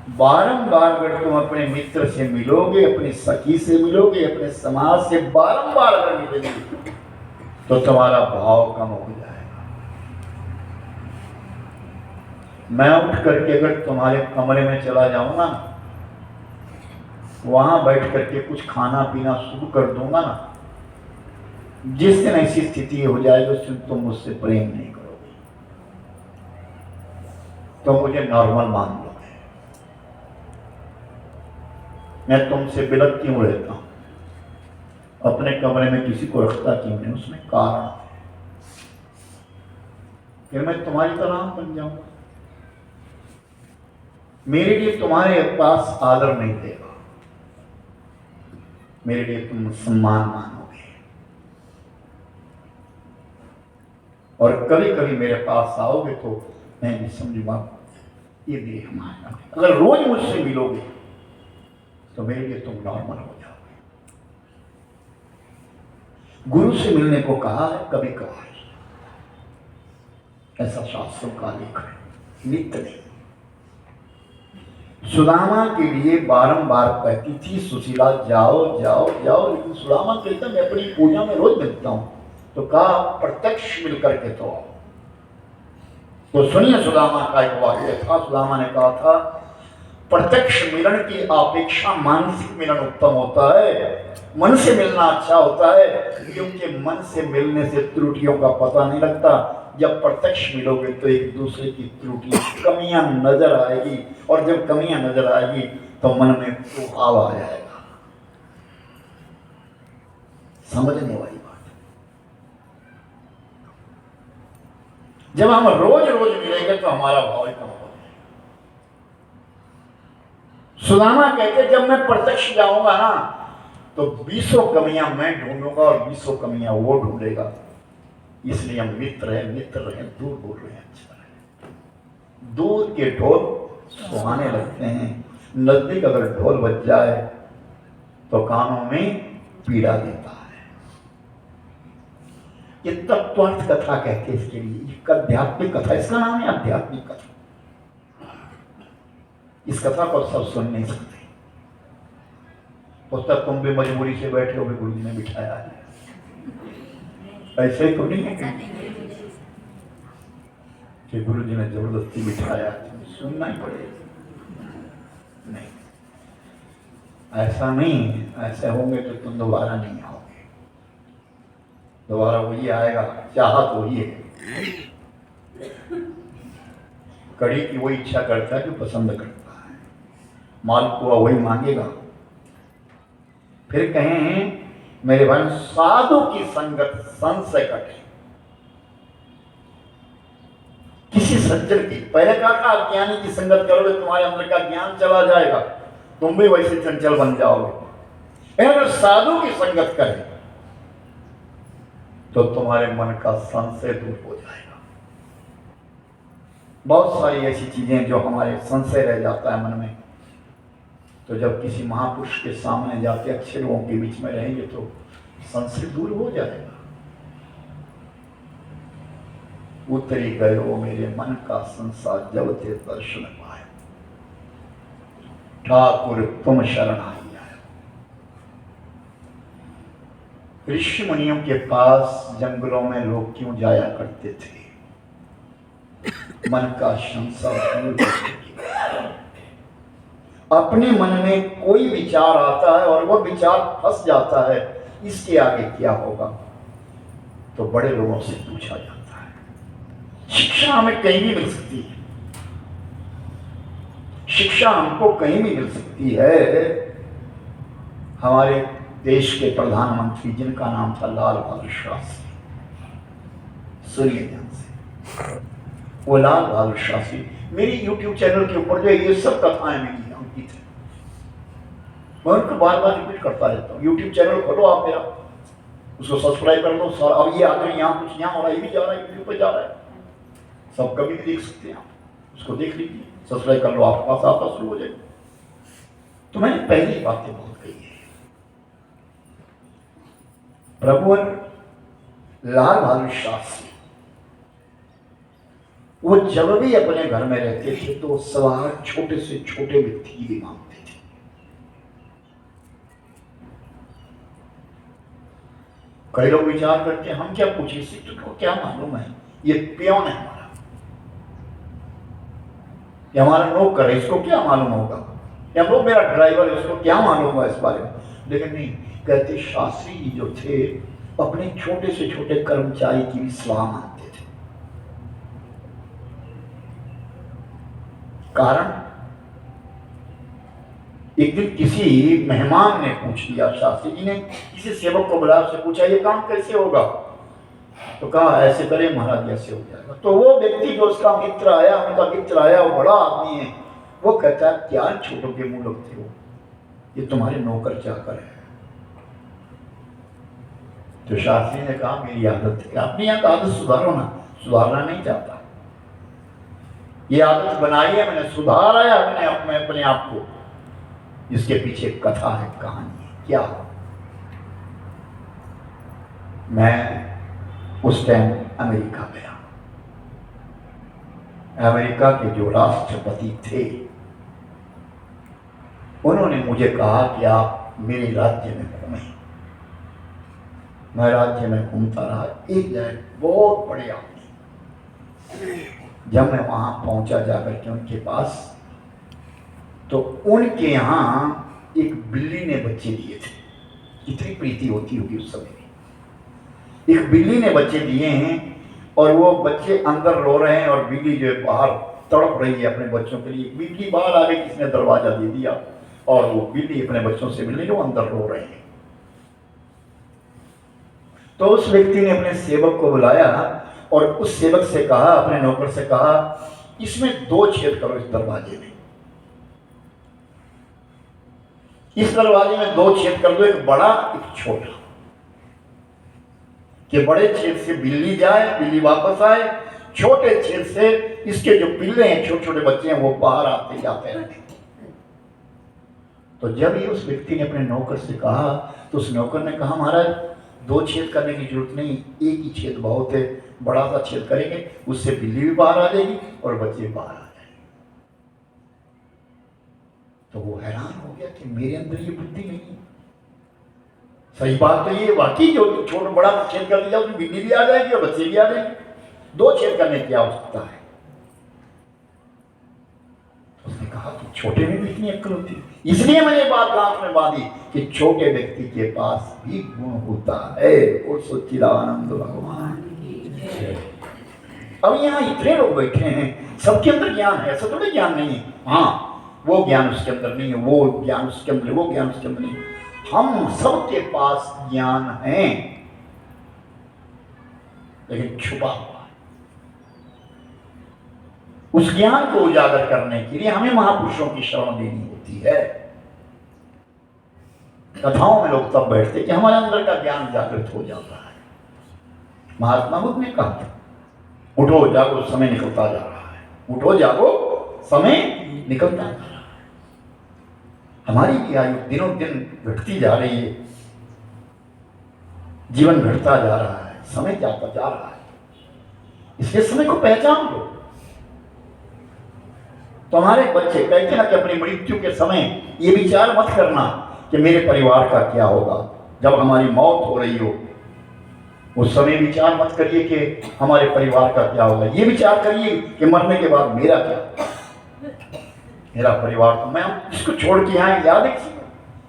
बारंबार अगर तुम अपने मित्र से मिलोगे, अपनी सखी से मिलोगे, अपने समाज से बारंबार अगर मिलोगे तो तुम्हारा भाव कम हो जाएगा। मैं उठ करके अगर तुम्हारे कमरे में चला जाऊंगा ना, वहां बैठ करके कुछ खाना पीना शुरू कर दूंगा ना, जिस दिन ऐसी स्थिति हो जाएगी उस दिन तुम मुझसे प्रेम नहीं करोगे, तो मुझे नॉर्मल मान लोगे। मैं तुमसे बिलक क्यों रहता हूं, अपने कमरे में किसी को रखता क्यों नहीं, उसमें कारण है। फिर मैं तुम्हारी तरह बन जाऊंगा, मेरे लिए तुम्हारे पास आदर नहीं देगा, मेरे लिए तुम सम्मान मानोगे। और कभी कभी मेरे पास आओगे तो मैं भी समझूंगा ये भी हमारा। अगर रोज मुझसे मिलोगे तो मेरे लिए तुम नॉर्मल हो जाओगे। गुरु से मिलने को कहा है कभी कभार, ऐसा शास्त्रों का लेख है, नित्य नहीं। सुदामा के लिए बारंबार कहती थी सुशीला जाओ जाओ जाओ, लेकिन सुदामा कहता मैं अपनी पूजा में रोज मिलता हूं। तो कहा प्रत्यक्ष मिलकर के तो आओ। तो सुनिए सुदामा का एक वाक्य था। सुदामा ने कहा था प्रत्यक्ष मिलन की अपेक्षा मानसिक मिलन उत्तम होता है, मन से मिलना अच्छा होता है, क्योंकि मन से मिलने से त्रुटियों का पता नहीं लगता। जब प्रत्यक्ष मिलोगे तो एक दूसरे की त्रुटि कमियां नजर आएगी, और जब कमियां नजर आएगी तो मन में प्रभाव आ जाएगा। समझने वाली बात। जब हम रोज रोज मिलेंगे तो हमारा भाव कम होगा। सुदामा कहते जब मैं प्रत्यक्ष जाऊंगा ना तो 20 कमियां मैं ढूंढूंगा और 20 कमियां वो ढूंढेगा। इसलिए हम मित्र हैं, दूर बोल रहे हैं अच्छा है। दूर के ढोल सुहाने लगते हैं, नजदीक अगर ढोल बज जाए तो कानों में पीड़ा देता है। ये तत्वार्थ कथा कहते हैं इसके लिए, एक आध्यात्मिक कथा, इसका नाम है आध्यात्मिक कथा। इस कथा को सब सुन नहीं सकते। पुस्तक तुम भी मजबूरी से बैठे हो, गुरु जी ने बिठाया है, ऐसे तो नहीं है कि गुरु जी ने जबरदस्ती बिठाया, सुनना ही पड़ेगा। नहीं, ऐसा नहीं। ऐसे होंगे तो तुम दोबारा नहीं आओगे। दोबारा वही आएगा, चाहत वही है। कड़ी की वही इच्छा करता है जो पसंद करता है, मालपुआ वही मांगेगा। फिर कहें मेरे भाई साधु की संगत संशय कटे। किसी सज्जन की, पहले कहा था अज्ञानी की संगत करोगे तुम्हारे अंदर का ज्ञान चला जाएगा, तुम भी वैसे चंचल बन जाओगे। अगर साधु की संगत करें तो तुम्हारे मन का संशय दूर हो जाएगा। बहुत सारी ऐसी चीजें जो हमारे संशय रह जाता है मन में, तो जब किसी महापुरुष के सामने जाते, अच्छे लोगों के बीच में रहेंगे तो संशय दूर हो जाएगा। उतरी गए वो मेरे मन का संसार जब ते दर्शन पाए, ठाकुर तुम शरण आई आए। ऋषि मुनियों के पास जंगलों में लोग क्यों जाया करते थे? मन का संसार दूर करने के लिए। अपने मन में कोई विचार आता है और वह विचार फंस जाता है, इसके आगे क्या होगा? तो बड़े लोगों से पूछा जाता है। शिक्षा हमें कहीं भी मिल सकती है, शिक्षा हमको कहीं भी मिल सकती है। हमारे देश के प्रधानमंत्री जिनका नाम था लाल बहादुर शास्त्री, सुनिए ध्यान से, वो लाल बहादुर शास्त्री मेरी YouTube चैनल के ऊपर जो ये सब कथाएं मिली अंकित है, मैं उनको बार बार रिपीट करता रहता हूँ। YouTube चैनल खोलो आप मेरा, उसको सब्सक्राइब कर लो। सर अब ये आगे यहाँ कुछ यहाँ हो रहा है, ये भी जा रहा है, YouTube पे जा रहा है, सब कभी भी देख सकते हैं आप, उसको देख लीजिए, सब्सक्राइब कर लो, आपके पास आता शुरू हो जाएगा। तो मैंने पहली बातें बहुत कही है। प्रभुवर लाल बहादुर शास्त्री वो जब भी अपने घर में रहते थे तो सवाल छोटे से छोटे व्यक्ति की भी मांगते थे। कई लोग विचार करते हैं हम क्या पूछे, शिक्षक को क्या मालूम है, ये पियोन है हमारा, ये हमारा नौकर है, इसको क्या मालूम होगा, या वो मेरा ड्राइवर है, उसको क्या मालूम होगा इस बारे में। लेकिन नहीं, कहते शास्त्री जी जो थे अपने छोटे से छोटे कर्मचारी की भी सलाह मानते थे। कारण एक दिन किसी मेहमान ने पूछ लिया, शास्त्री जी ने किसी सेवक को बुलाया, उससे पूछा ये काम कैसे होगा, तो कहा ऐसे करे महाराज ऐसे हो जाएगा। तो वो व्यक्ति जो उसका मित्र आया, उनका मित्र आया, वो बड़ा आदमी है, वो कहता है क्या छोटों के मुंह लगते हो, ये तुम्हारे नौकर चाकर है। तो शास्त्री ने कहा मेरी आदत है, अपनी आदत सुधारो ना, सुधारना नहीं चाहता, ये आदत बनाई है मैंने, सुधारा है मैंने अपने आप को। इसके पीछे कथा है, कहानी है। क्या मैं उस टाइम अमेरिका गया, अमेरिका के जो राष्ट्रपति थे उन्होंने मुझे कहा कि आप मेरे राज्य में घूमें। मैं राज्य में घूमता रहा, एक जगह बहुत बड़े आदमी, जब मैं वहां पहुंचा जाकर के उनके पास, तो उनके यहाँ एक बिल्ली ने बच्चे दिए थे। कितनी प्रीति होती होगी उस समय में। एक बिल्ली ने बच्चे दिए हैं और वो बच्चे अंदर रो रहे हैं और बिल्ली जो है बाहर तड़प रही है अपने बच्चों के लिए। बिल्ली बाहर आ गई, किसने दरवाजा दे दिया और वो बिल्ली अपने बच्चों से मिलने, जो अंदर रो रहे हैं। तो उस व्यक्ति ने अपने सेवक को बुलाया और उस सेवक से कहा, अपने नौकर से कहा, इसमें 2 छेद करो इस दरवाजे में, इस दरवाजे में 2 छेद कर दो, एक बड़ा एक छोटा, कि बड़े छेद से बिल्ली जाए, बिल्ली वापस आए, छोटे छेद से इसके जो पिल्ले हैं, छोटे छोटे बच्चे हैं, वो बाहर आते जाते रहे। तो जब ये उस व्यक्ति ने अपने नौकर से कहा, तो उस नौकर ने कहा महाराज 2 छेद करने की जरूरत नहीं, एक ही छेद बहुत है, बड़ा सा छेद करेंगे, उससे बिल्ली भी बाहर आ जाएगी और बच्चे बाहर आ जाएंगे। तो वो हैरान हो गया कि मेरे अंदर ये बुद्धि नहीं है। सही बात तो ये, वाकई जो छोटा बड़ा छेद कर दिया उसमें बिल्ली भी आ जाएगी और बच्चे भी आ जाएंगे, 2 छेद करने की आवश्यकता है। उसने कहा कि छोटे में भी इतनी अक्ल होती है, इसलिए मैंने बात गांठ में बांधी कि छोटे व्यक्ति के पास भी गुण होता है। और सच्चिदानंद भगवान। अब यहाँ इतने लोग बैठे हैं, सबके अंदर ज्ञान है, ऐसा थोड़ा ज्ञान नहीं है, हाँ वो ज्ञान उसके अंदर नहीं है, वो ज्ञान उसके अंदर, वो ज्ञान उसके अंदर नहीं है। हम सबके पास ज्ञान है, लेकिन छुपा हुआ। उस ज्ञान को उजागर करने के लिए हमें महापुरुषों की शरण लेनी होती है। कथाओं में लोग तब बैठते कि हमारे अंदर का ज्ञान जागृत हो जाता है। महात्मा बुद्ध ने कहा था, उठो जागो समय निकलता जा रहा है, उठो जागो समय निकलता जा रहा है। हमारी भी आयु दिनों दिन घटती जा रही है, जीवन घटता जा रहा है, समय जाता जा रहा है, इसलिए समय को पहचान लो। तो हमारे बच्चे कहते हैं कि अपनी मृत्यु के समय ये विचार मत करना कि मेरे परिवार का क्या होगा। जब हमारी मौत हो रही हो उस समय विचार मत करिए कि हमारे परिवार का क्या होगा, ये विचार करिए कि मरने के बाद मेरा क्या होगा। मेरा परिवार तो मैं, हम किसको छोड़ के आए याद है किसी को,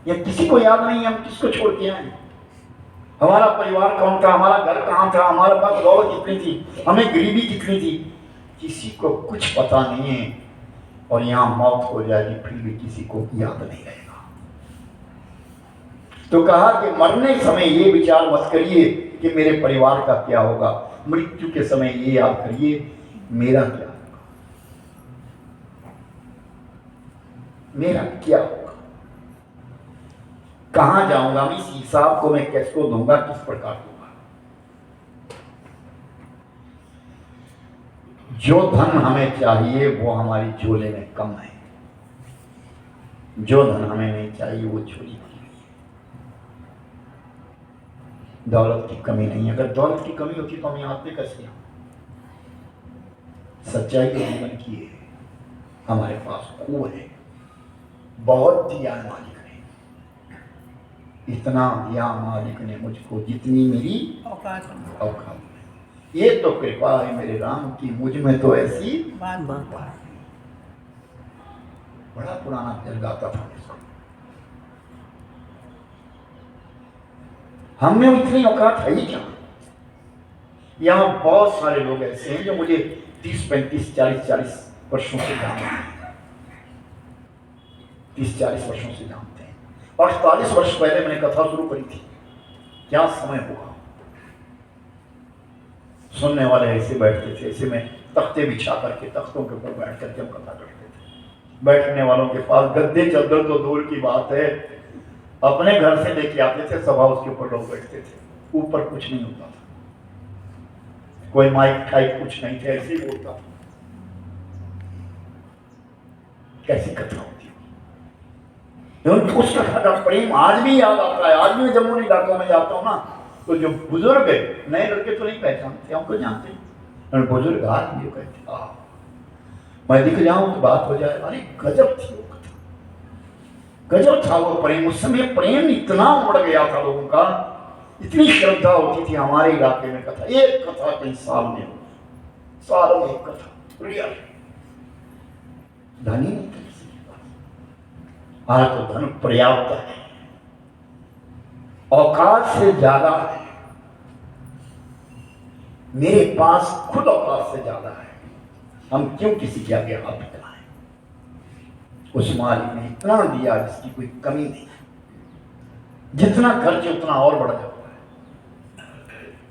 या किसी को याद नहीं है हम किसको छोड़ के आए। हमारा परिवार कौन था, हमारा घर कहाँ था, हमारे पास दौलत कितनी थी, हमें गरीबी कितनी थी, किसी को कुछ पता नहीं है। और यहाँ मौत हो जाएगी फिर भी किसी को याद नहीं रहेगा। तो कहा कि मरने समय ये विचार मत करिए कि मेरे परिवार का क्या होगा, मृत्यु के समय ये याद करिए मेरा क्या होगा, मेरा क्या होगा, कहां जाऊंगा, मैं इस हिसाब को मैं किसको दूंगा, किस प्रकार दूंगा। जो धन हमें चाहिए वो हमारी झोले में कम है, जो धन हमें नहीं चाहिए वो झोली में। दौलत की कमी नहीं है, अगर दौलत की कमी होती तो हम यहाँ आते कैसे? सच्चाई के जीवन की है। हमारे पास कुएं है, बहुत दिया मालिक ने, इतना दिया मालिक ने मुझको जितनी मेरी औकात है। ये तो कृपा है मेरे राम की, मुझ में तो ऐसी बात। बड़ा पुराना भजन गाता था इसको। हमने इतनी औकात है ही क्या? यहाँ बहुत सारे लोग ऐसे हैं जो मुझे 30, 35, 40 वर्षों से जानते हैं, 30-40 वर्षों से जानते हैं। और 40 वर्ष पहले मैंने कथा शुरू करी थी। क्या समय हुआ, सुनने वाले ऐसे बैठते थे, ऐसे में तख्ते बिछा करके, तख्तों के ऊपर बैठ करके हम कथा करते थे। बैठने वालों के पास गद्दे चादर तो दूर की बात है, अपने घर से लेके आते थे, सभा उसके ऊपर लोग बैठते थे, ऊपर कुछ नहीं होता था, कोई माइक टाइप कुछ नहीं थे, ऐसे ही बोलता था। कैसी कथा होती है, उस कथा का प्रेम आज भी याद आता है। आज भी जम्मू इलाकों में जाता हूँ ना, तो जो बुजुर्ग है, नए लड़के तो नहीं पहचानते, हमको जानते हैं, बुजुर्ग आज भी कहते मैं दिख जाऊं तो बात हो जाए, अरे गजब थी वो कथा, गजब था वो प्रेम। उस समय प्रेम इतना उमड़ गया था लोगों का, इतनी श्रद्धा होती थी हमारे इलाके में। कथा, एक कथा कई साल में, सालों में एक कथा, रियल। धनी नहीं था किसी के पास, आज तो धन पर्याप्त है, औकात से ज्यादा है। मेरे पास खुद औकात से ज्यादा है, हम क्यों किसी के आगे हाथ फैलाएं? उस मालिक ने इतना दिया जिसकी कोई कमी नहीं, जितना खर्च उतना और बढ़ जाता है।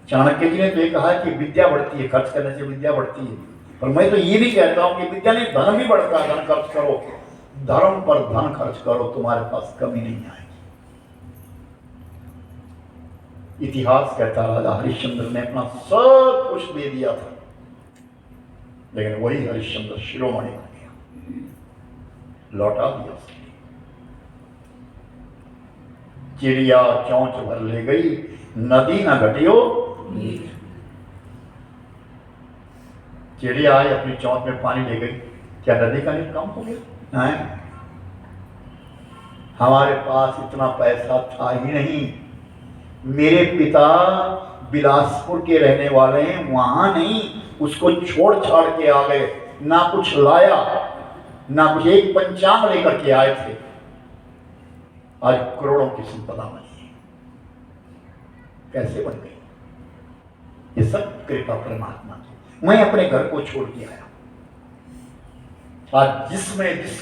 चाणक्य जी ने तो ये कहा कि विद्या बढ़ती है, खर्च करने से विद्या बढ़ती है, पर मैं तो ये भी कहता हूं कि विद्या नहीं, धन भी बढ़ता है। धन खर्च करो, धर्म पर धन खर्च करो, तुम्हारे पास कमी नहीं आएगी। इतिहास कहता राजा हरिश्चंद्र ने अपना सब कुछ दे दिया था, लेकिन वही हरिश्चंद्र शिरोमणि बन गया, लौटा दिया उसने। चिड़िया चौंच भर ले गई, नदी न घटियो नीर। चिड़िया आई, अपनी चौंच में पानी ले गई, क्या नदी का नीर कम हो गया? नहीं, हमारे पास इतना पैसा था ही नहीं। मेरे पिता बिलासपुर के रहने वाले हैं, वहां नहीं, उसको छोड़ छाड़ के आ गए, ना कुछ लाया ना कुछ, एक पंचांग लेकर के आए थे, आज करोड़ों की संपदा बनी है। कैसे बन गई? ये सब कृपा परमात्मा की। मैं अपने घर को छोड़ के आया, आज जिस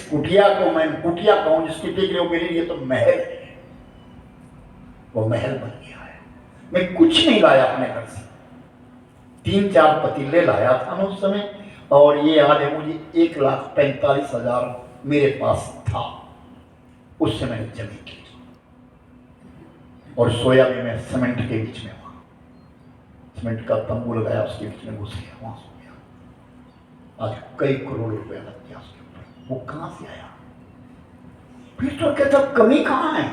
कुटिया को मैं कुटिया कहूं, जिस कुटिया के लिए मेरे लिए तो महल है, वो महल बन गया है। मैं कुछ नहीं लाया अपने घर से, 3-4 पतीले लाया था उस समय, और ये याद है मुझे 1,45,000 मेरे पास था। उससे मैंने जमीन की और सोया भी मैं सीमेंट के बीच में, वहां सीमेंट का तंबू लगाया, उसके बीच में घुस गया, वहां सो गया। आज कई करोड़ रुपया लग गया उसके ऊपर, वो कहां से आया? फिर तो कहता कमी कहां है?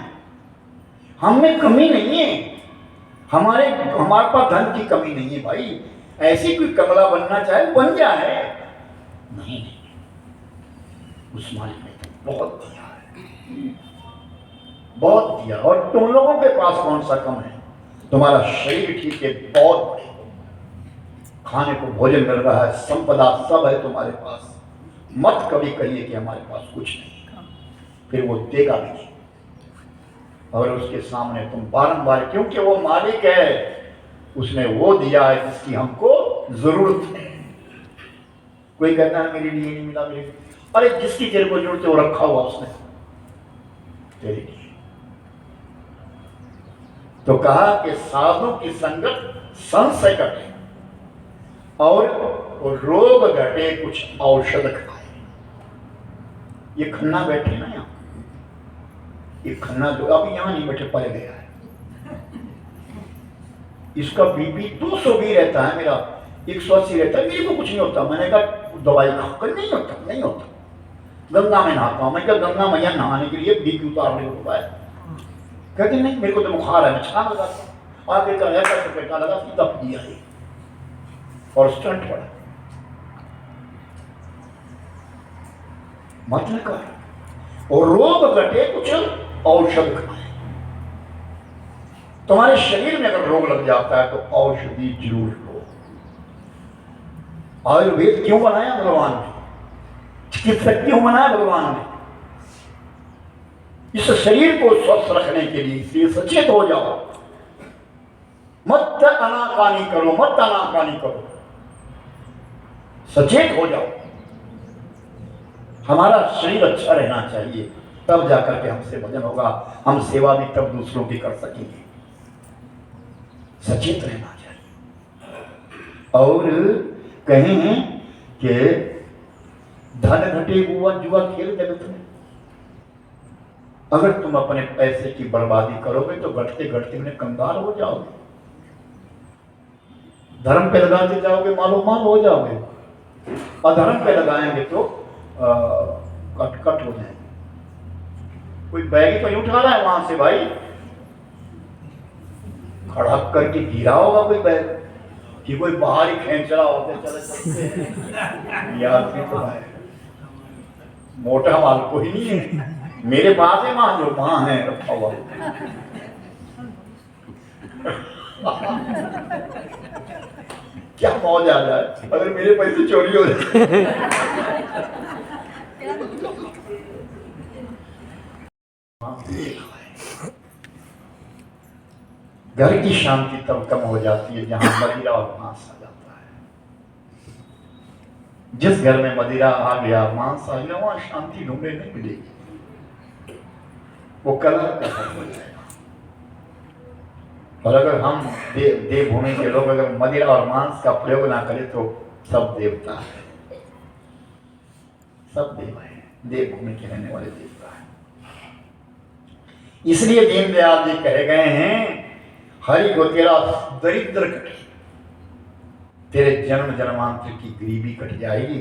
हमें कमी नहीं है, हमारे पास धन की कमी नहीं है भाई। ऐसी कोई कमला बनना चाहे बन जाए, नहीं, उस मालिक ने तो बहुत दिया है, बहुत दिया। और तुम लोगों के पास कौन सा कम है? तुम्हारा शरीर ठीक है, बहुत बड़े, खाने को भोजन मिल रहा है, संपदा सब है तुम्हारे पास। मत कभी कहिए कि हमारे पास कुछ नहीं, फिर वो देगा भी नहीं। और उसके सामने तुम बारंबार, क्योंकि वो मालिक है, उसने वो दिया है जिसकी हमको जरूरत है। कोई कहता है मेरे लिए नहीं मिला, मेरे लिए, अरे जिसकी तेरे को जरूरत है वो रखा हुआ उसने तेरे लिए। तो कहा कि साधु की संगत संशय घटे और रोग घटे, कुछ औषध खाए। ये खन्ना बैठे ना यहाँ, ये खन्ना जो अभी यहाँ नहीं बैठे, पले गया है, इसका बीपी 200 भी रहता है, मेरा 180 रहता है, मेरे को कुछ नहीं होता। मैंने कहा दवाई खाकर नहीं होता, नहीं होता। गंगा में नहाता हूँ, मैं क्या गंगा मैया नहाने के लिए बीपी उतारने को होता है? कहते नहीं, मेरे को तो बुखार है, मैं छान लगाता हूँ। आगे का ऐसा लगा, सीधा दिया और स्टंट पड़ा। मत न कर। और रोग घटे कुछ औषध खाए। तुम्हारे शरीर में अगर रोग लग जाता है तो औषधि जरूर लो। आयुर्वेद क्यों बनाया भगवान ने? चिकित्सक क्यों बनाया भगवान ने? इस शरीर को स्वस्थ रखने के लिए। इसलिए सचेत हो जाओ, मत आनाकानी करो, मत आनाकानी करो, सचेत हो जाओ। हमारा शरीर अच्छा रहना चाहिए, तब जाकर के हमसे भजन होगा, हम सेवा भी तब दूसरों की कर सकेंगे। सचेत रहना चाहिए। और कहें कि धन घटे हुआ जुआ खेल जगत में। अगर तुम अपने पैसे की बर्बादी करोगे तो घटते घटते में कंगाल हो जाओगे। धर्म पे लगाते जाओगे मालो माल हो जाओगे, अधर्म पे लगाएंगे तो कट हो जाएंगे। कोई बैग तो नहीं उठा रहा है वहां से भाई, खड़ा करके गिरा होगा कोई बैग, कि कोई बाहर ही खींच रहा होगा। चले चलते यार तो है, मोटा माल कोई नहीं है। मेरे पास है वहां, जो वहां है रखा हुआ। क्या मौज आ जाए अगर मेरे पैसे चोरी हो जाए। घर की शांति तब कम हो जाती है जहां मदिरा और मांस आ जाता है। जिस घर में मदिरा आ गया, मांस आ गया, वहां शांति ढूंढने नहीं मिलेगी, वो कलह कसर हो जाएगा। और अगर हम देवभूमि के लोग अगर मदिरा और मांस का प्रयोग ना करें तो सब देवता है, सब देव है, देवभूमि के रहने वाले देवता है। इसलिए दीनदयाल जी कहे गए हैं, हरि को तेरा दरिद्र कटे, तेरे जन्म जन्मांतर की गरीबी कट जाएगी।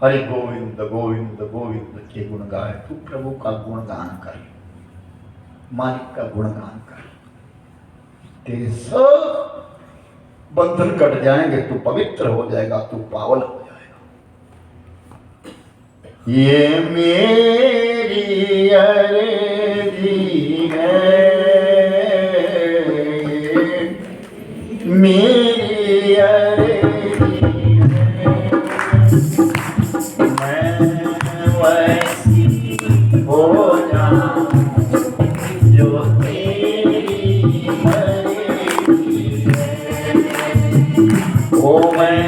हरि गोविंद गोविंद गोविंद के गुण गाए, तू प्रभु का गुणगान कर, मालिक का गुणगान कर, तेरे सब बंधन कट जाएंगे, तू पवित्र हो जाएगा, तू पावन हो जाएगा। ये मेरी अर्जी है, मेरी अर्जी है, मैं वैसी हो जाऊं जो तेरी मर्जी है। ओ मैं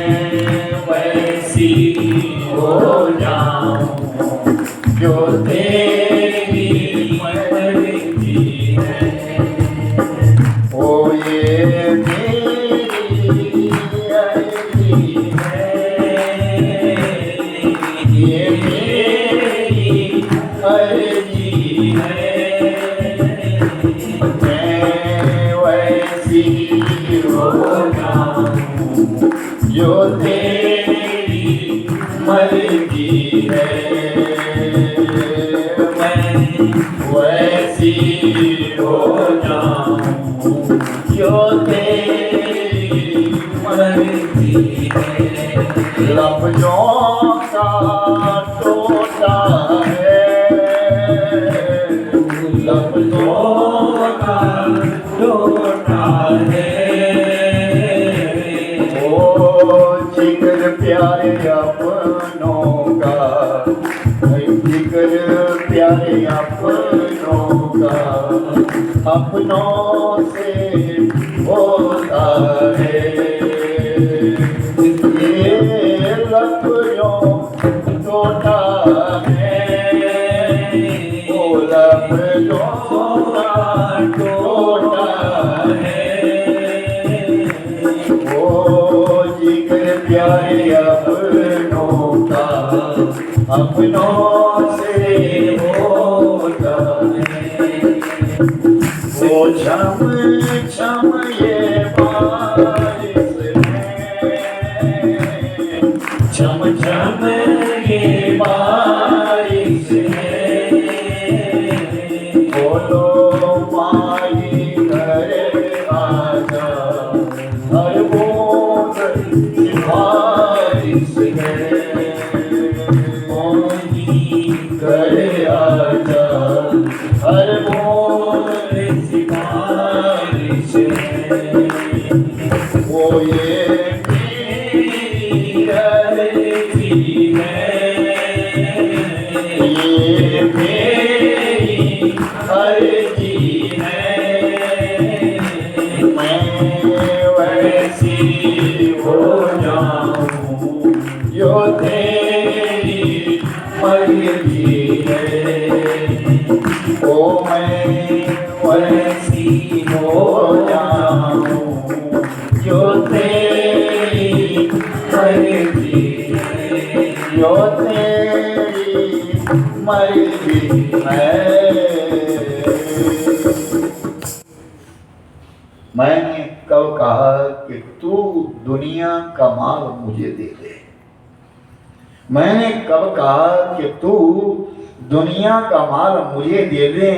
वैसी हो जाऊं जो तेरी मर्जी है। ओ ये मेरी अर्जी है, ये मेरी अर्जी है, मैं वैसी हो जाऊं जो तेरी मर्जी है। मैं वैसी हो जाऊं जो तेरी मर्जी है। लफ्जों का टोटा है, लफ्जों का टोटा है, ओ जिगर प्यारे अपनों का, जिगर प्यारे अपनों का, अपनों से होता है। ये लफ्जों टोटा है, ओ लफ्जों का टोटा है, ओ जिगर प्यारे अपनों का, अपनों से होता है। वो छम छम ये बारिश है, छम छम ये बारिश है, बोलो माई घर आजा, हर बूंद बारिश है। अर्जी है, ये मेरी अर्जी है, मैं वैसी हो जाऊं जो तेरी मर्जी है। ओ मैं वैसी हो जाऊं जो तेरी मर्जी है, जो तेरी मर्जी है। मैंने कब कहा कि तू दुनिया का माल मुझे दे दे? मैंने कब कहा कि तू दुनिया का माल मुझे दे दे?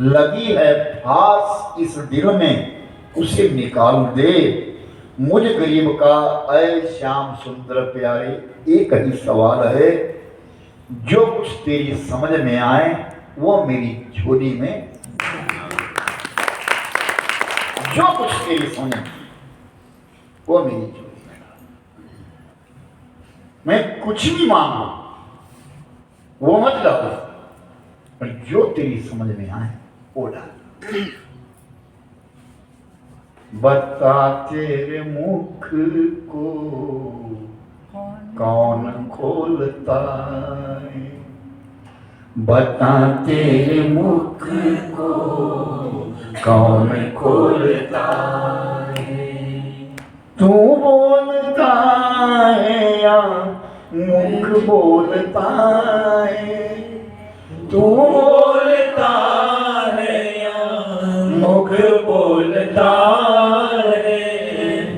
लगी है फांस इस दिल में, उसे निकाल दे। मुझ गरीब का ऐ श्याम सुंदर प्यारे एक ही सवाल है, जो कुछ तेरी समझ में आए वो मेरी झोली में, जो कुछ तेरी समझ में वो मेरी झोली में डाल। मैं कुछ भी मांगू वो मत डालो, पर जो तेरी समझ में आए वो डाल। बता तेरे मुख को कौन खोलता है? बता तेरे मुख को कौन खोलता है? तू बोलता है या मुख बोलता है? तू बोलता है या मुख बोलता है?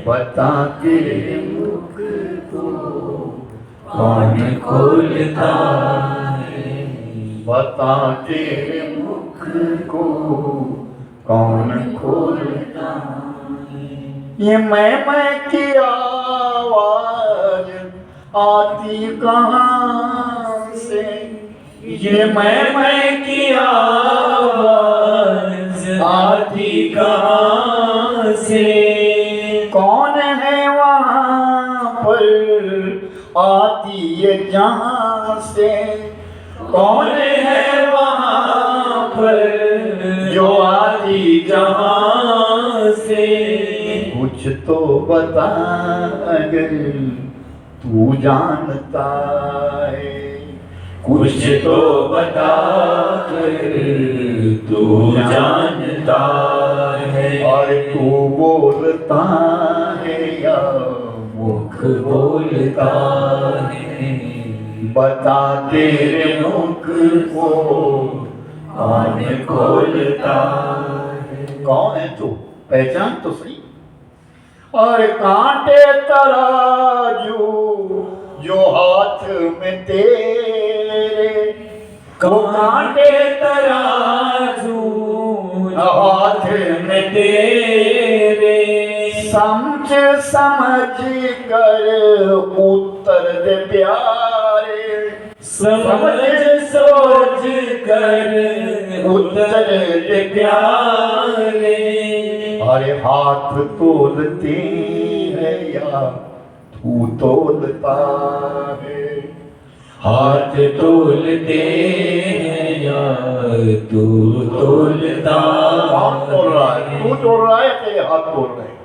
बता तेरे मुख को कौन खोलता है? बता तेरे मुख को कौन खोलता है? ये मैं की आवाज आती कहाँ से? ये मैं की आवाज आती कहाँ से? कौन है वहाँ पर आती ये जहाँ से? कौन है वहाँ पर जो आती जहाँ से? कुछ तो बता अगर तू जानता है, कुछ तो बता कर तू जानता है। और तू बोलता है या मुख बोलता है? बता तेरे मुख को कौन खोलता है? कौन है तू? पहचान तो सही। और कांटे तराजू जो हाथ में तेरे, वो कांटे तराजू हाथ में तेरे, समझ समझ कर उत्तर दे प्यारे, समझ सोच कर उत्तर दे प्यारे। अरे हाथ तोलते हैं या तू तोलता है? हाथ तोलते हैं या तू तोलता कौन तोल रहा है? तू तोल रहा है या तेरे हाथ तोल रहे हैं?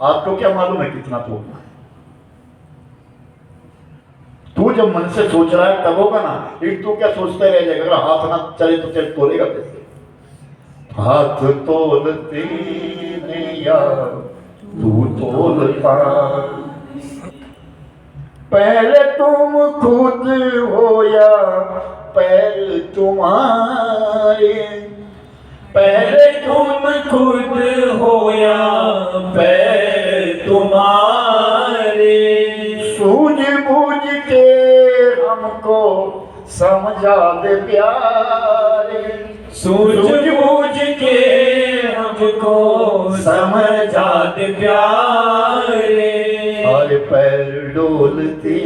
आपको क्या मालूम है कितना तोलना है? तू जब मन से सोच रहा है तब होगा ना। फिर तू क्या सोचते रह जाएगा? अगर हाथ ना चले तो चल तोलेगा कैसे? हाथ तोलते हैं या तू तोलता? पहले तुम खुद हो या पैर तुम्हारे? पहले तुम खुद हो या पैर तुम्हारे? सूझ बूझ के हमको समझा दे प्यारे, सूझ बूझ के हमको समझा दे प्यारे। और पैर डोलते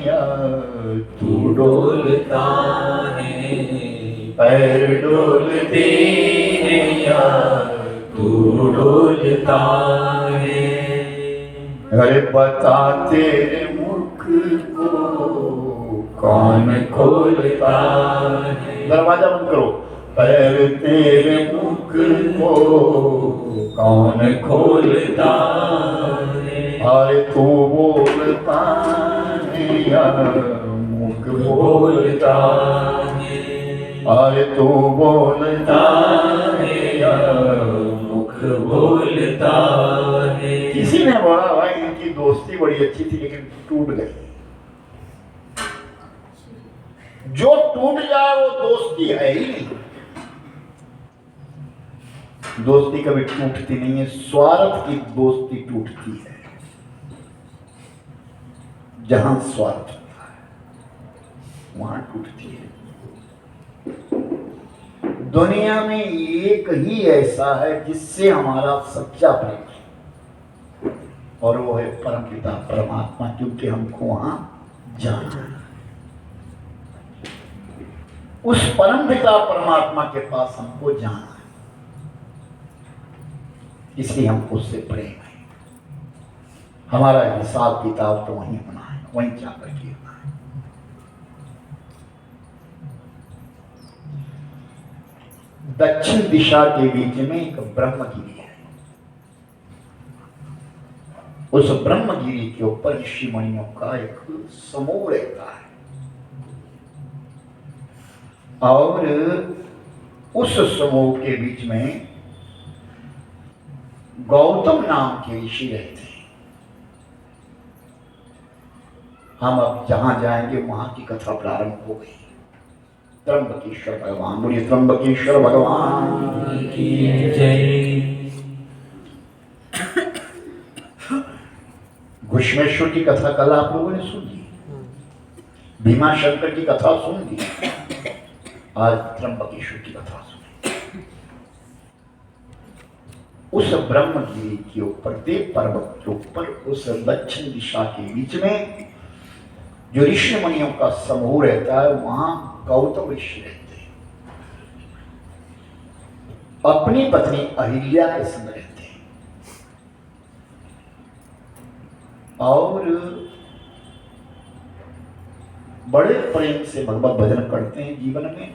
या तू डोलता है? पैर डोलते हैं या तू डोलता है? अरे बता तेरे मुख को कौन खोलता है? दरवाजा बंद करो। पैर तेरे मुख को कौन खोलता है? अरे तू बोलता है या मुख बोलता बोलता, है, अरे तू बोलता है या मुख बोलता है। किसी ने बोला भाई इनकी दोस्ती बड़ी अच्छी थी लेकिन टूट गई। जो टूट जाए वो दोस्ती है ही नहीं। दोस्ती कभी टूटती नहीं है, स्वार्थ की दोस्ती टूटती है। जहां स्वार्थ होता है वहां टूटती है। दुनिया में एक ही ऐसा है जिससे हमारा सच्चा प्रेम है और वो है परमपिता परमात्मा, क्योंकि हमको वहां जाना है। उस परमपिता परमात्मा के पास हमको जाना है, इसलिए हमको उससे प्रेम है। हमारा हिसाब किताब तो वहीं होना है, वहीं जाकर के होना है। दक्षिण दिशा के बीच में एक ब्रह्मगिरी है। उस ब्रह्मगिरी के ऊपर ऋषि मुनियों का एक समूह रहता है और उस समूह के बीच में गौतम नाम के ऋषि रहते हैं। हम अब जहां जाएंगे वहां की कथा प्रारंभ हो गई। त्र्यंबकेश्वर भगवान, बोलिए त्र्यंबकेश्वर भगवान की जय। घुश्मेश्वर की कथा कल आप लोगों ने सुन ली, भीमा शंकर की कथा सुन ली, आज त्र्यंबकेश्वर की कथा सुनी। उस ब्रह्मगिरी के ऊपर, देव पर्वत के ऊपर, उस दक्षिण दिशा के बीच में जो ऋषि मुनियों का समूह रहता है, वहां गौतम ऋषि रहते हैं। अपनी पत्नी अहिल्या के संग रहते हैं और बड़े प्रेम से भगवत भजन करते हैं। जीवन में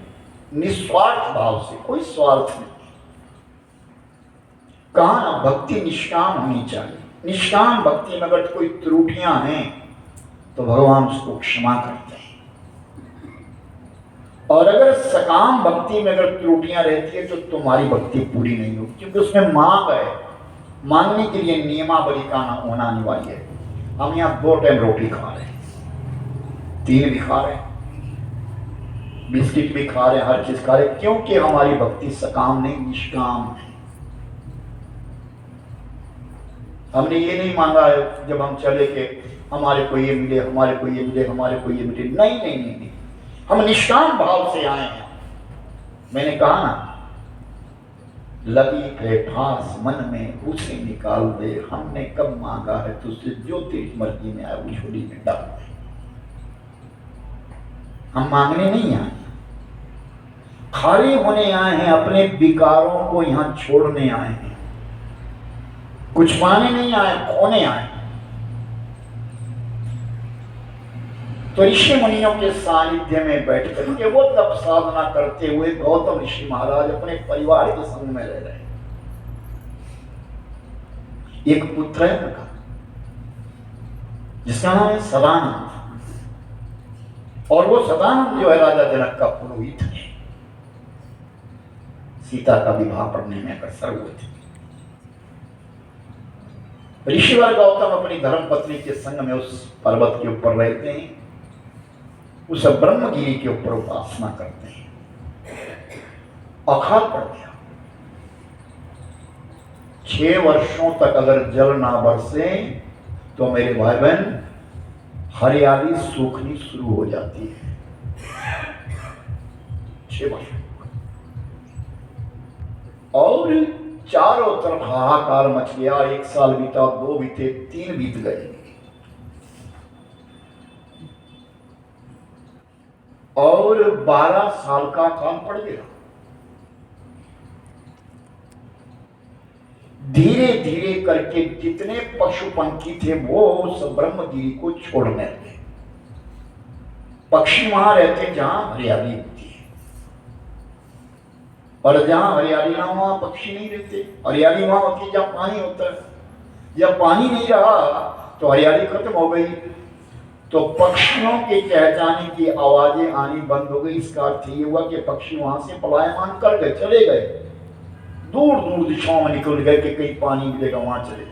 निस्वार्थ भाव से, कोई स्वार्थ नहीं। कहा ना, भक्ति निष्काम होनी चाहिए। निष्काम भक्ति में अगर कोई त्रुटियां हैं तो भगवान उसको क्षमा करते हैं, और अगर सकाम भक्ति में अगर त्रुटियां रहती है तो तुम्हारी भक्ति पूरी नहीं होगी, क्योंकि उसमें मांग है। मांगने के लिए नियमावली का होना अनिवार्य है। हम यहाँ 2 टाइम रोटी खा रहे हैं, 3 भी खा रहे हैं, बिस्किट भी खा रहे हैं, हर चीज खा रहे हैं, क्योंकि हमारी भक्ति सकाम नहीं, निष्काम है। हमने ये नहीं मांगा है जब हम चले के हमारे को ये मिले, हमारे को ये मिले, हमारे को ये मिले। नहीं नहीं नहीं, नहीं। हम निष्काम भाव से आए हैं। मैंने कहा ना, लगी है फांस मन में उसे निकाल दे, हमने कब मांगा है तुझसे, जो तेरी मर्जी में आए वो झोली में डाल दे। हम मांगने नहीं आए, खाली होने आए हैं, अपने विकारों को यहां छोड़ने आए हैं। कुछ पाने नहीं आए, खोने आए। तो ऋषि मुनियों के सानिध्य में बैठ करके वो तप साधना करते हुए गौतम ऋषि महाराज अपने परिवार के संग में रह रहे। एक पुत्र है उनका जिसका नाम है सदानंद, और वो सदानंद जो है राजा जनक का पुरोहित है। सीता का विवाह पढ़ने में अग्रसर हुए थे। ऋषिवर गौतम अपनी धर्म पत्नी के संग में उस पर्वत के ऊपर रहते हैं, उस ब्रह्मगिरी के ऊपर उपासना करते हैं। अखाड़ पड़ गया। 6 वर्षों तक अगर जल ना बरसे तो मेरे भाई बहन हरियाली सूखनी शुरू हो जाती है। 6 वर्ष और चारों तरफ हाहाकार मच गया। 1 साल बीता, 2 बीते, 3 बीत गए, और 12 साल का काल पड़ गया। धीरे धीरे करके जितने पशु पंखी थे वो उस ब्रह्मगिरी को छोड़ने लगे। पक्षी वहां रहते जहां हरियाली होती है, और जहां हरियाली ना वहां पक्षी नहीं रहते। हरियाली वहां होती है जहां पानी होता है, जब पानी नहीं रहा तो हरियाली खत्म हो गई, तो पक्षियों के चहचहाने की आवाजें आनी बंद हो गई। इसका अर्थ ये हुआ कि पक्षी वहां से पलायमान कर गए, चले गए, दूर दूर दिशाओं में निकल गए कि कहीं पानी मिलेगा वहां चले गए।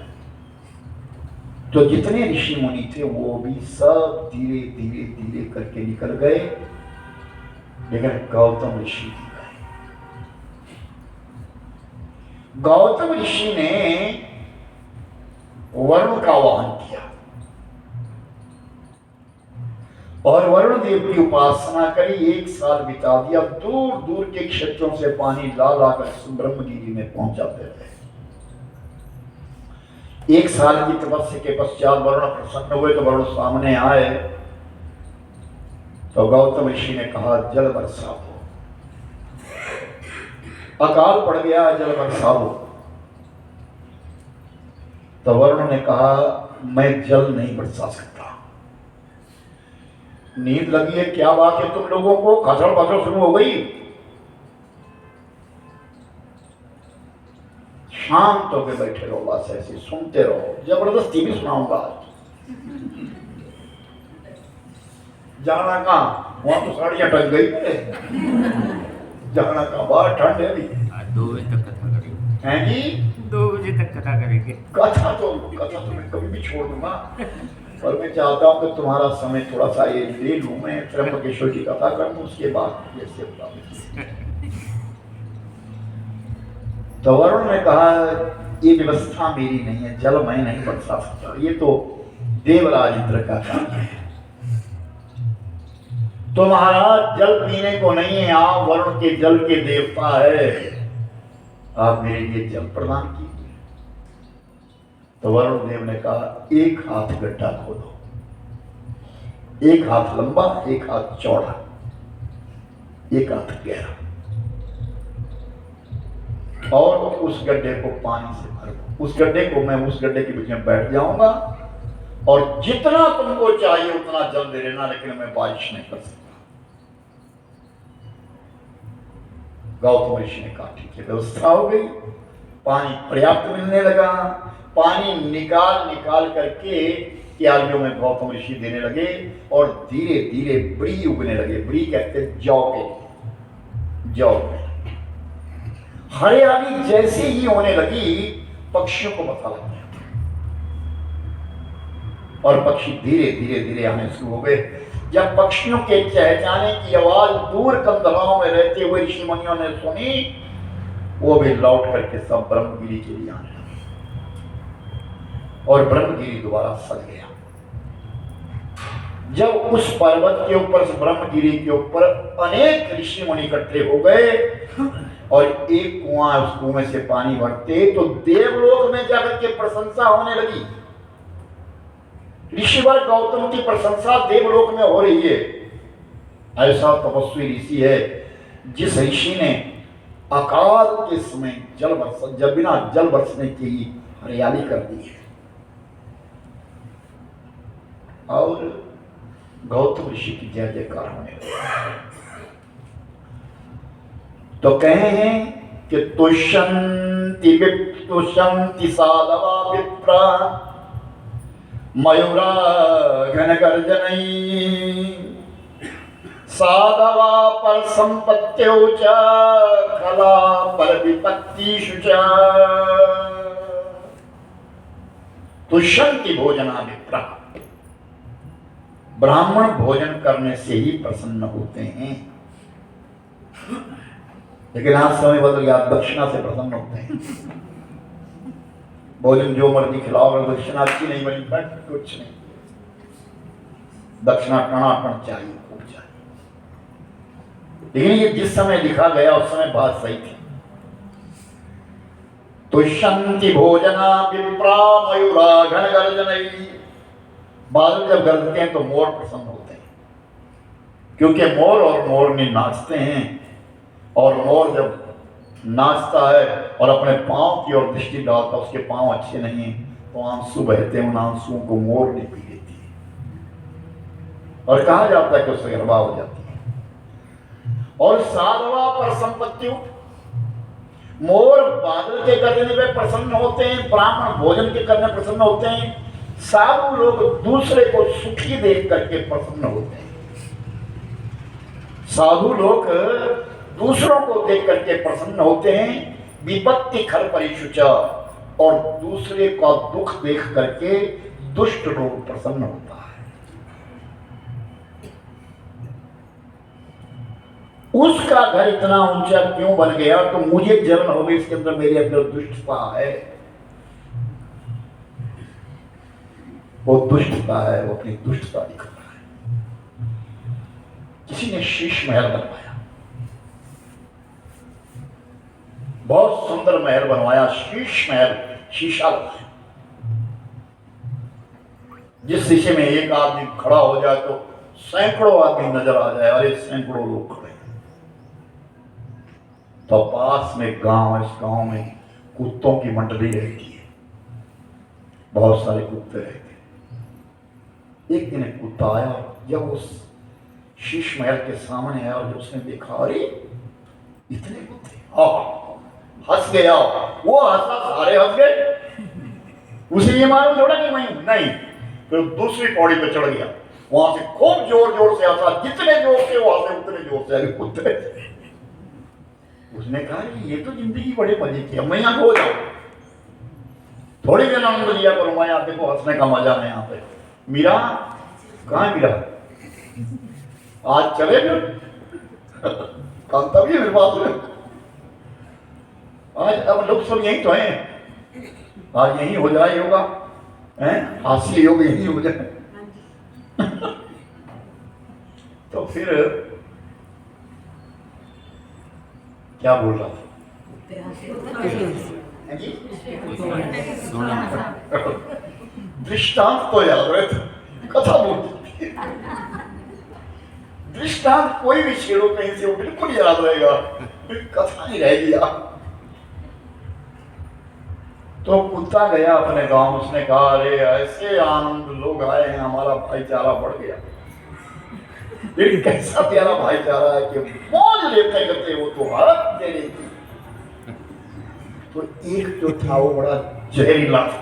तो जितने ऋषि मुनि थे वो भी सब धीरे धीरे धीरे करके निकल गए, लेकिन गौतम ऋषि नहीं गए। गौतम ऋषि ने वरुण का वाहन किया और वरुण देव की उपासना करी। 1 साल बिता दिया, दूर दूर के क्षेत्रों से पानी ला ला कर ब्रह्मगिरी में पहुंचाते रहे। 1 साल की तपस्या के पश्चात वरुण प्रसन्न हुए तो वरुण सामने आए तो गौतम ऋषि ने कहा जल वर्षा हो, अकाल पड़ गया, जल वर्षा हो। तो वरुण ने कहा मैं जल नहीं बरसा सकता। नींद लगी है, क्या बात है तुम लोगों को, खचड़ पचड़ शुरू हो गई। शांत होकर बैठे रहो, बस ऐसे सुनते रहो, जबरदस्ती भी सुनाऊंगा। जाना कहाँ, वहां तो साड़ियां टक गई है। जाना कहाँ, बाहर ठंड है अभी। 2 बजे तक कथा करेंगे। हैं जी, 2 बजे तक कथा करेंगे। कथा तो मैं कभी भी छोड़ दूंगा, पर मैं चाहता हूँ कि तुम्हारा समय थोड़ा सा ये ले लूँ, मैं त्र्यंबकेश्वर की कथा करूँ, उसके बाद जैसे बताऊँ। तो वरुण ने कहा ये व्यवस्था मेरी नहीं है, जल मैं नहीं बरसा सकता, ये तो देवराज इंद्र का काम है। तो महाराज जल पीने को नहीं है, आप वरुण के जल के देवता है, आप मेरे लिए जल प्रदान कीजिए। तो वरुण देव ने कहा 1 हाथ गड्ढा खोदो, 1 हाथ लंबा, 1 हाथ चौड़ा, 1 हाथ गहरा, और उस गड्ढे को पानी से भर दो। उस गड्ढे को मैं उस गड्ढे के बीच में बैठ जाऊंगा और जितना तुमको चाहिए उतना जल दे लेना, लेकिन मैं बारिश नहीं कर सकता। गौतम ऋषि ने कहा ठीक है, व्यवस्था हो गई, पानी पर्याप्त मिलने लगा। पानी निकाल निकाल करके क्यारियों में गौतम ऋषि देने लगे और धीरे धीरे बड़ी उगने लगे। बड़ी कहते जौ के, जौ के हरियाली जैसे ही होने लगी पक्षियों को पता लग गया और पक्षी धीरे धीरे धीरे आने शुरू हो गए। जब पक्षियों के चहचहाने की आवाज दूर कंदलाओं में रहते हुए ऋषि मुनियों ने सुनी, वो भी लौट करके सब ब्रह्मगिरी के लिए आने लगे और ब्रह्मगिरी दोबारा सज गया। जब उस पर्वत के ऊपर से ब्रह्मगिरी के ऊपर अनेक ऋषि मुनि इकट्ठे हो गए और एक कुआं, उस कुएं से पानी भरते तो देवलोक में जाकर के प्रशंसा होने लगी। ऋषिवर गौतम की प्रशंसा देवलोक में हो रही है। ऐसा तपस्वी ऋषि है जिस ऋषि ने अकाल के समय जब बिना जल बरसने की हरियाली कर दी है। और गौतम ऋषि की जय जयकार होने लगी। तो कहे हैं कि तुष्यन्ति साधवा विप्रा मयूरा घन गर्जनई साधवा पर संपत्त्यो च कला पर विपत्तिषु च तुष्यन्ति भोजना विप्रा। ब्राह्मण भोजन करने से ही प्रसन्न होते हैं, लेकिन आज समय बदल गया, दक्षिणा से प्रसन्न होते हैं। भोजन जो मर्जी खिलाओ, अगर दक्षिणा अच्छी नहीं बनी बट कुछ नहीं, दक्षिणा टनाटन चाहिए, खूब चाहिए। लेकिन ये जिस समय लिखा गया उस समय बात सही थी। तुष्यन्ति भोजना विप्रा मयूरा घन गर्जनई। बादल जब गरजते हैं तो मोर प्रसन्न होते हैं, क्योंकि मोर और मोरनी नाचते हैं, और मोर जब नाचता है और अपने पांव की ओर दृष्टि डालता, उसके पांव अच्छे नहीं है तो आंसू बहते हैं, उन आंसुओं को मोर ने पी लेती है और कहा जाता है कि उससे गर्भा हो जाती है। और साधवा पर संपत्ति, मोर बादल के करने पे प्रसन्न होते हैं, ब्राह्मण भोजन के करने प्रसन्न होते हैं, साधु लोग दूसरे को सुखी देख करके प्रसन्न होते हैं। साधु लोग दूसरों को देख करके प्रसन्न होते हैं, विपत्ति खर परिशुचा, और दूसरे का दुख देख करके दुष्ट लोग प्रसन्न होता है। उसका घर इतना ऊंचा क्यों बन गया? तो मुझे जलन हो गई, इसके अंदर मेरे अंदर दुष्टता है। वो दुष्टता है, वो अपनी दुष्टता दिखाता है। किसी ने शीश महल बनवाया, बहुत सुंदर महल बनवाया, शीश महल, शीशा लगाया। जिस शीशे में एक आदमी खड़ा हो जाए तो सैकड़ों आदमी नजर आ जाए, अरे सैकड़ों लोग खड़े। तो पास में गांव है, इस गांव में कुत्तों की मंडली रहती है, बहुत सारे कुत्ते रहते हैं। एक दिन एक कुत्ता आया, जब उस शीश महल के सामने आया और जब उसने देखा, अरे इतने कुत्ते, हंस गया। वो हंसा, सारे हंस गए। उसे ये मालूम थोड़ा कि मैं नहीं, फिर दूसरी पौड़ी पे चढ़ गया, वहां से खूब जोर जोर से हंसा, जितने जोर से वो हंसे उतने जोर से अरे कुत्ते। उसने कहा ये तो जिंदगी बड़े मजे की है, मैं यहाँ हो जाऊं, थोड़ी देर आनंद लिया करूंगा, यहाँ देखो हंसने का मजा है यहाँ पे। मीरा कहाँ है? मीरा आज चले फिर कल तभी मेरे पास में, आज अब लोग सब यही तो हैं, आज यही हो जाए योगा, हास्य योग यही हो जाए। तो फिर क्या बोल रहा था? दृष्टांत तो याद रहे, कथा बोलती। दृष्टांत कोई भी छेड़ो कहीं से वो बिल्कुल याद रहेगा, कथा नहीं रहेगी। तो कुत्ता गया अपने गांव, उसने कहा अरे ऐसे आनंद लोग आए हैं, हमारा भाईचारा बढ़ गया। लेकिन कैसा प्यारा भाईचारा है कि मौज लेते करते वो तो हरक दे रही थी। तो एक जो था वो बड़ा जहरीला था,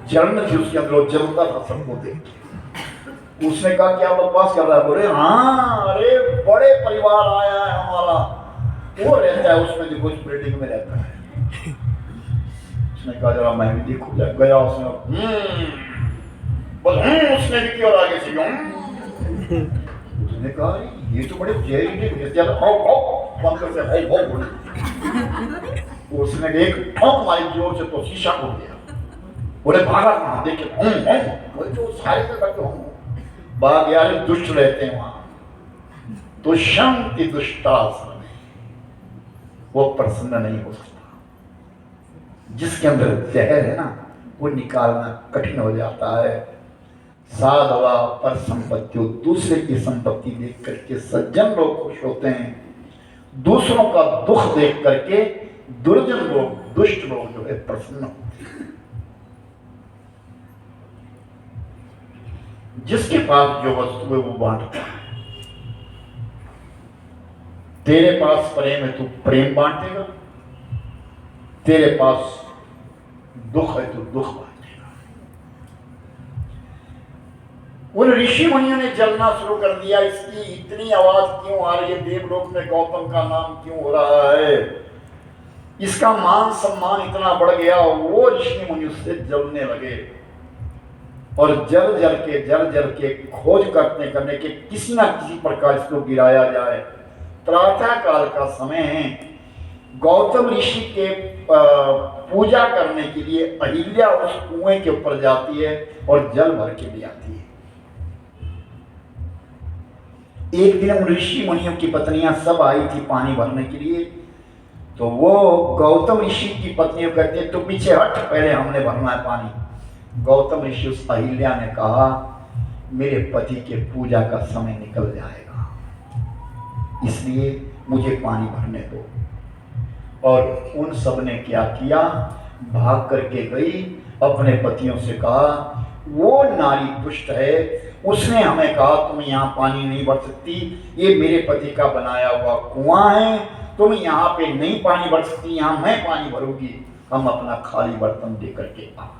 जलन थी उसके अंदर, जलता था सबको देख के। उसने कहा क्या बकवास कर रहा है? बोले हाँ, अरे बड़े परिवार आया है हमारा, वो रहता है उसमें, देखो उस बिल्डिंग में रहता है। उसने कहा जरा मैं भी देखूं। गया उसने, बस उसने भी किया और आगे से उसने कहा ये तो बड़े जहरीले बंद कर से। उसने एक ठोक मारी जोर से तो शीशा खोल दिया। बोले भागा कहाँ? देखे तो सारे भाग गया। दुष्ट रहते हैं वहां, दुष्यंति दुष्टासन, वो प्रसन्न नहीं हो सकता। जिसके अंदर जहर है ना, वो निकालना कठिन हो जाता है। साधवा पर संपत्ति, दूसरे की संपत्ति देख करके सज्जन लोग खुश होते हैं, दूसरों का दुख देख करके दुर्जन लोग, दुष्ट लोग जो है प्रसन्न होते हैं। जिसके पास जो वस्तु है वो बांटता है। तेरे पास प्रेम है तो प्रेम बांटेगा, तेरे पास दुख है तो दुख बांटेगा। उन ऋषि मुनियों ने जलना शुरू कर दिया, इसकी इतनी आवाज क्यों आ रही है? देवलोक में गौतम का नाम क्यों हो रहा है? इसका मान सम्मान इतना बढ़ गया। वो ऋषि मुनि उससे जलने लगे और जल जल के खोज करने के किसी ना किसी प्रकार इसको गिराया जाए। प्रातः काल का समय है, गौतम ऋषि के पूजा करने के लिए अहिल्या उस कुएं के ऊपर जाती है और जल भर के ले आती है। एक दिन उन ऋषि मुनियों की पत्नियां सब आई थी पानी भरने के लिए, तो वो गौतम ऋषि की पत्नियों कहते तो पीछे हट, पहले हमने भरना है पानी। गौतम ऋषि उस अहिल्या ने कहा मेरे पति के पूजा का समय निकल जाएगा, इसलिए मुझे पानी भरने दो। और उन सब ने क्या किया, भाग करके गई, अपने पतियों से कहा, वो नारी दुष्ट है, उसने हमें कहा तुम यहाँ पानी नहीं भर सकती, ये मेरे पति का बनाया हुआ कुआं है, तुम यहाँ पे नहीं पानी भर सकती, यहाँ मैं पानी भरूंगी, हम अपना खाली बर्तन दे करके आ गए।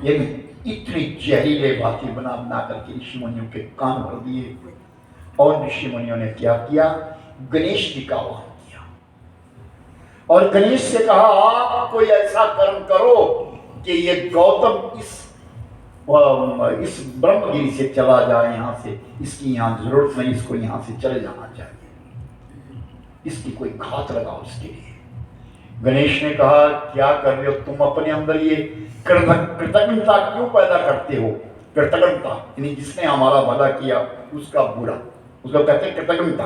ये इतनी जहरीले बातें बना बना करके ऋषि मुनियों के कान भर दिए। और ऋषि मुनियों ने क्या किया, गणेश जी का आह्वान किया और गणेश से कहा, आप कोई ऐसा कर्म करो कि ये गौतम इस ब्रह्मगिरी से चला जाए, यहां से, इसकी यहां जरूरत नहीं, इसको यहां से चले जाना चाहिए, इसकी कोई घात लगाओ इसके लिए। गणेश ने कहा, क्या कर रहे हो तुम, अपने अंदर ये कृतज्ञता क्यों पैदा करते हो? कृतज्ञता यानी जिसने हमारा भला किया उसका बुरा, उसको कहते हैं कृतज्ञता।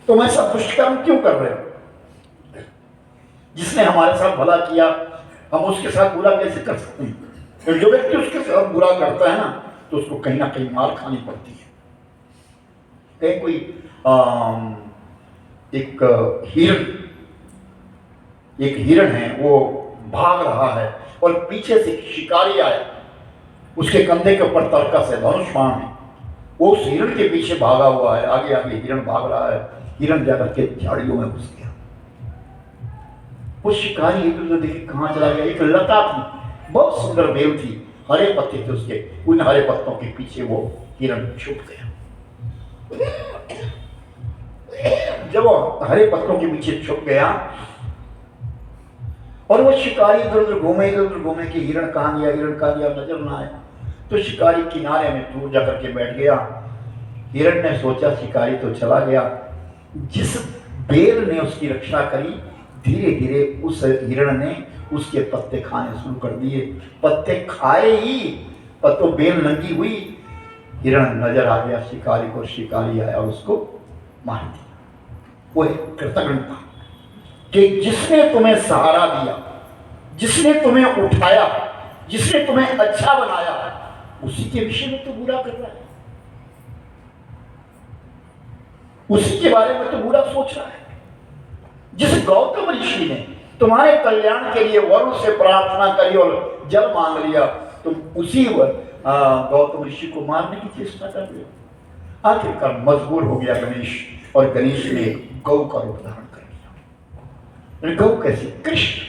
तुम ऐसा दुष्कर्म क्यों कर रहे हो? जिसने हमारे साथ भला किया हम उसके साथ बुरा कैसे कर सकते हैं? तो जो व्यक्ति उसके साथ बुरा करता है ना, तो उसको कहीं ना कहीं मार खानी पड़ती है। कहीं कोई एक हिरण है, वो भाग रहा है और पीछे से शिकारी आया, उसके कंधे के ऊपर तरकस है, धनुष बाण है, वो उस हिरण के पीछे भागा हुआ है, आगे आगे हिरण भाग रहा है, हिरण जाकर के झाड़ियों में घुस गया। वो शिकारी इधर उधर देखे कहां चला गया। एक लता थी, बहुत सुंदर बेल थी, हरे पत्ते थे उसके, उन हरे पत्तों के पीछे वो हिरण छुप गया। जब वो हरे पत्तों के पीछे छुप गया और वो शिकारी इधर उधर घूमे कि हिरण कहाँ गया नजर ना आया, तो शिकारी किनारे में दूर जाकर के बैठ गया। हिरण ने सोचा शिकारी तो चला गया, जिस बेल ने उसकी रक्षा करी, धीरे धीरे उस हिरण ने उसके पत्ते खाने शुरू कर दिए। पत्ते खाए ही, पत्तों बेल नंगी हुई, हिरण नजर आ गया शिकारी को, शिकारी आया उसको मार दिया। वो कृतज्ञता कि जिसने तुम्हें सहारा दिया, जिसने तुम्हें उठाया, जिसने तुम्हें अच्छा बनाया, उसी के विषय में तो बुरा कर रहा है, उसी के बारे में तो बुरा सोच रहा है। जिस गौतम ऋषि ने तुम्हारे कल्याण के लिए वरुण से प्रार्थना करी और जल मांग लिया, तुम उसी गौतम ऋषि को मारने की चेष्टा कर रहे हो। आखिरकार मजबूर हो गया गणेश, और गणेश ने गौ का रूप धारण कर लिया। गौ कैसी? कृष्ण,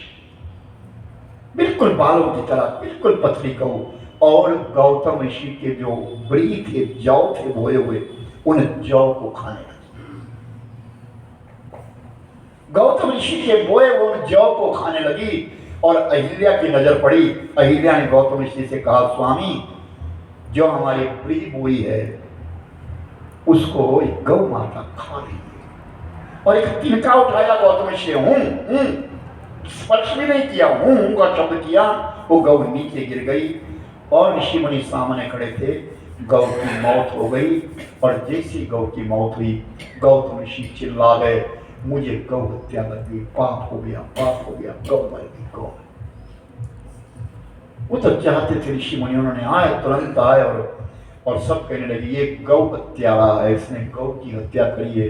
बिल्कुल बालों की तरह, बिल्कुल पतली गौ, और गौतम ऋषि के जो बड़ी थे, जौ थे बोए हुए, उन जौ को खाने लगे। गौतम ऋषि के बोए उन जौ को खाने लगी और अहिल्या की नजर पड़ी। अहिल्या ने गौतम ऋषि से कहा, स्वामी, जो हमारी प्रिय बोई है उसको एक गौ माता खा रही है। और एक तिनका उठाया गौतम ऋषि, स्पर्श भी नहीं किया, हूं का शब्द किया, वो गौ नीचे गिर गई और ऋषि मुनि सामने खड़े थे। गौ की मौत हो गई, और जैसी गौ की मौत हुई, गौतम ऋषि चिल्ला गए, मुझे गौ हत्या लगी, पाप हो गया, गौ मर गई, गौ। वो तो चाहते थे ऋषि मुनि, उन्होंने आए, तुरंत आए और सब कहने लगे, ये गौ हत्यारा है, इसने गौ की हत्या करी है,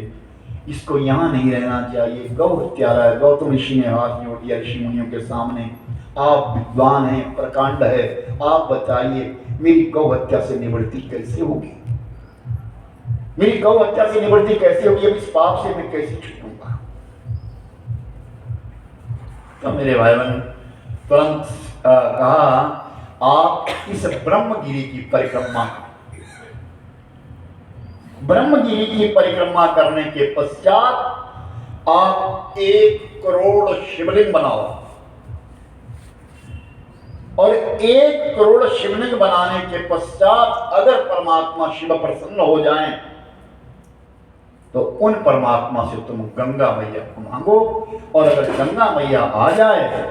इसको यहाँ नहीं रहना चाहिए, गौ हत्यारा है। गौतम ऋषि ने हाथ जोड़ दिया ऋषि मुनियों के सामने, आप विद्वान हैं, प्रकांड है, आप बताइए मेरी गौ हत्या से निवृत्ति कैसे होगी? मेरी गौ हत्या से निवृत्ति कैसे होगी? अब इस पाप से मैं कैसे छूटूंगा? तो मेरे भाई बहन तुरंत कहा, आप इस ब्रह्मगिरी की परिक्रमा, ब्रह्मगिरी की परिक्रमा करने के पश्चात आप 1 करोड़ शिवलिंग बनाओ, और 1 करोड़ शिवलिंग बनाने के पश्चात अगर परमात्मा शिव प्रसन्न हो जाएं, तो उन परमात्मा से तुम गंगा मैया को मांगो, और अगर गंगा मैया आ जाए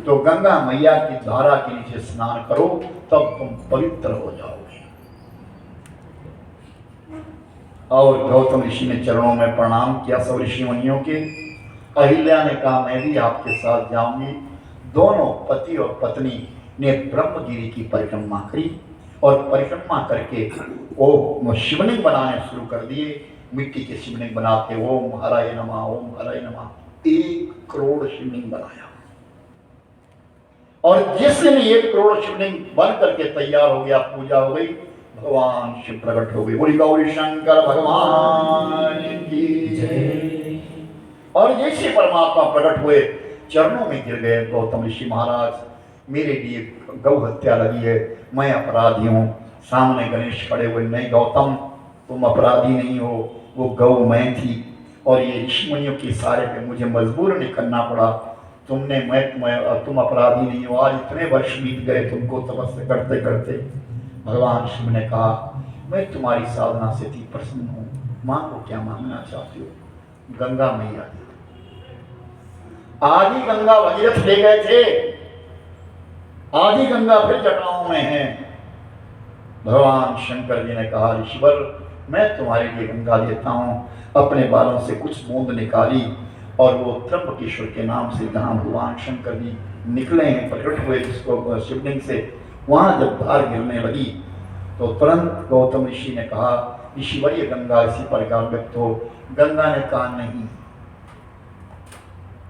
तो गंगा मैया की धारा के नीचे स्नान करो, तब तुम पवित्र हो जाओगे। और गौतम ऋषि ने चरणों में प्रणाम किया सब ऋषि मुनियों के। अहिल्या ने कहा, मैं भी आपके साथ जाऊंगी। दोनों पति और पत्नी ने ब्रह्मगिरी की परिक्रमा करी, और परिक्रमा करके वो शिवलिंग बनाने शुरू कर दिए। मिट्टी के शिवलिंग बनाते, ओम हराय नमः, ओम हराय नमः। 1 करोड़ शिवलिंग बनाया। और जिस दिन 1 करोड़ शिवलिंग बन करके तैयार हो गया, पूजा हो गई, भगवान शिव प्रकट हो गए। बोली गौरी शंकर भगवान की जय। और जैसे परमात्मा प्रकट हुए, चरणों में गिर गए गौतम ऋषि महाराज, मेरे लिए गौ हत्या लगी है, मैं अपराधी हूँ। सामने गणेश खड़े हुए, नहीं गौतम, तुम अपराधी नहीं हो, वो गौ मैं थी, और ये ऋषि मुनियों के इशारे पे मुझे मजबूर नहीं करना पड़ा। तुम अपराधी नहीं हो। आज इतने वर्ष बीत गए तुमको तपस्या करते करते। भगवान शिव ने कहा, मैं तुम्हारी साधना से अति प्रसन्न हूँ, मांगो क्या मांगना चाहती हो। गंगा मैया दी। आदि गंगा भगीरथ ले गए थे, आदि गंगा फिर जटाओं में है। भगवान शंकर जी ने कहा, ऋषिवर मैं तुम्हारे लिए गंगा देता हूँ। अपने बालों से कुछ बूंद निकाली, और वो त्र्यंबकेश्वर के नाम से जहाँ भगवान शंकर जी निकले हैं, प्रकट हुए जिसको शिवलिंग से, वहाँ जब धार गिरने लगी तो तुरंत गौतम ऋषि ने कहा, ऋषिवर ये गंगा इसी प्रकार व्यक्त हो। गंगा ने कहा, नहीं,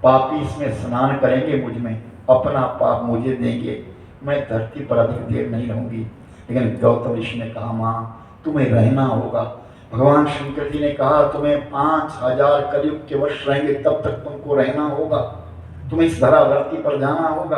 पापी इसमें स्नान करेंगे, मुझ में अपना पाप मुझे देंगे, मैं धरती पर अधिक देर नहीं रहूंगी। लेकिन गौतम ऋषि ने कहा, माँ तुम्हें रहना होगा। भगवान शंकर जी ने कहा, तुम्हें 5000 कलयुग के वर्ष रहेंगे, तब तक तुमको रहना होगा, तुम्हें इस धरा धरती पर जाना होगा।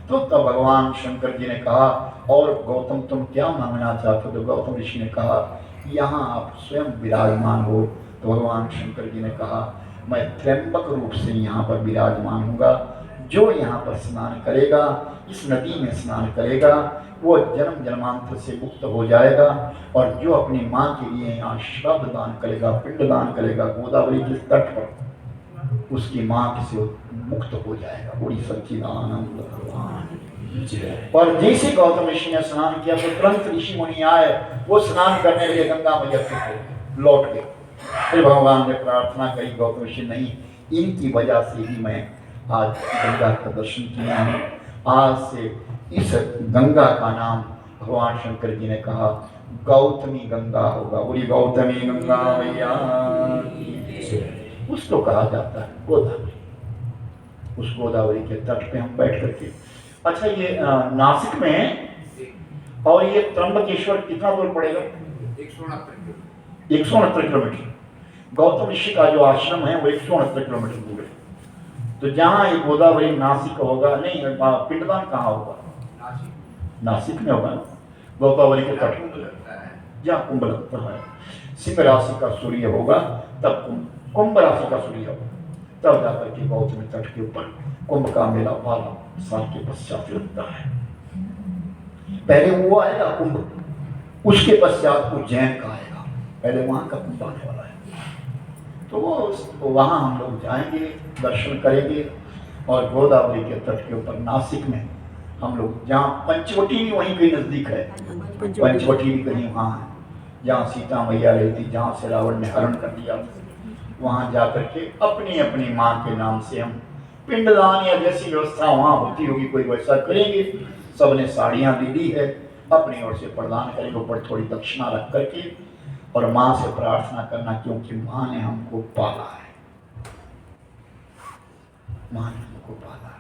तो तब भगवान शंकर जी ने कहा, और गौतम तुम क्या मांगना चाहते हो? तो गौतम ऋषि ने कहा, यहाँ आप स्वयं विराजमान हो। तो भगवान शंकर जी ने कहा, मैं त्र्यंबक रूप से यहाँ पर विराजमान हूँगा। जो यहाँ पर स्नान करेगा, इस नदी में स्नान करेगा, वो जन्म जन्मांतर से मुक्त हो जाएगा। और जो अपनी माँ के लिए यहाँ श्राद्ध दान करेगा, पिंड दान करेगा गोदावरी के तट पर, उसकी माँ से मुक्त हो जाएगा। बड़ी सच्चिदानंद भगवान। और जैसे गौतम ऋषि ने स्नान किया तो तुरंत ऋषि मुनि आए, वो स्नान करने लगे, गंगा मैया से लौट गए। फिर भगवान ने प्रार्थना करी, गौतम ऋषि, नहीं, इनकी वजह से ही मैं आज गंगा का दर्शन किया है। आज से इस गंगा का नाम भगवान शंकर जी ने कहा गौतमी गंगा होगा। बोली गौतमी गंगा मैया, उसको कहा जाता है गोदावरी। उस गोदावरी के तट पे हम बैठ करके, अच्छा ये नासिक में है, और ये त्र्यंबकेश्वर कितना दूर पड़ेगा? 169 किलोमीटर। गौतम ऋषि का जो आश्रम है वो 169 किलोमीटर दूर है। तो जहाँ ये गोदावरी नासिक होगा, नहीं पिंडदान कहाँ होगा? नासिक में होगा, गोदावरी के तट, जहाँ कुंभ लगता है। सिंह राशि का सूर्य होगा तब कुंभ राशि का सूर्य होगा, तब जाकर के गौतमी तट के ऊपर कुंभ का मेला 12 साल के पश्चात लगता है। पहले वो आएगा कुंभ, उसके पश्चात उज्जैन का आएगा, पहले वहां का कुंभ आने वाला है। तो वहां हम लोग जाएंगे, दर्शन करेंगे, और गोदावरी के तट के ऊपर नासिक में हम लोग, जहाँ पंचवटी भी वहीं कहीं नजदीक है, पंचवटी भी कहीं वहाँ है, जहाँ सीता मैया रहती, जहाँ से रावण ने हरण कर दिया, वहाँ जाकर के अपनी अपनी माँ के नाम से हम पिंडदान या जैसी व्यवस्था वहाँ होती होगी कोई वैसा करेंगे। सबने साड़ियाँ दे दी है, अपनी ओर से प्रदान करेंगे, ऊपर थोड़ी दक्षिणा रख करके, और माँ से प्रार्थना करना, क्योंकि माँ ने हमको पाला है, माँ ने हमको पाला है।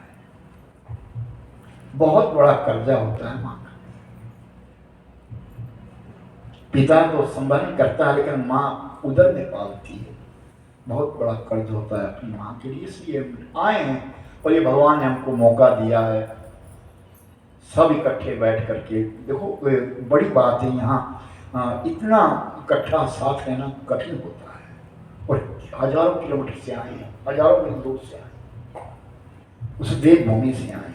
बहुत बड़ा कर्जा होता है माँ का। पिता तो संबंध करता है, लेकिन माँ उदर में पालती है। बहुत बड़ा कर्ज होता है अपनी माँ के लिए। इसलिए आए हैं, और ये भगवान ने हमको मौका दिया है, सब इकट्ठे बैठ करके। देखो बड़ी बात है, यहाँ इतना इकट्ठा साथ रहना कठिन होता है, और हजारों किलोमीटर से आए हैं, हजारों मील दूर से आए, उस देवभूमि से आए,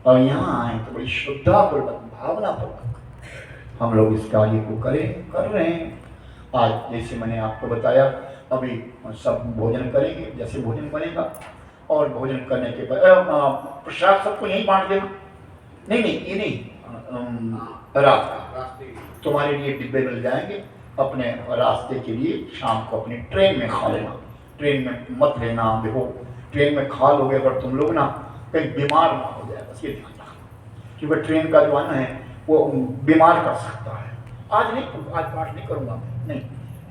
और यहाँ आए तो बड़ी श्रद्धापूर्वक, भावनापूर्वक हम लोग इस कार्य को कर रहे हैं। आज जैसे मैंने आपको बताया, अभी सब भोजन करेंगे, जैसे भोजन बनेगा, और भोजन करने के बाद प्रसाद सबको यहीं बांट देना। नहीं, ये नहीं, रात का तुम्हारे लिए डिब्बे मिल जाएंगे, अपने रास्ते के लिए शाम को अपनी ट्रेन में खा लेना। ट्रेन में मत लेना, देखो ट्रेन में खा लोगे अगर तुम लोग ना, कहीं बीमार ना हो जाए, बस ये ध्यान रखना, क्योंकि ट्रेन का जो अन्न है वो बीमार कर सकता है। आज नहीं, आज पाठ नहीं करूंगा, नहीं,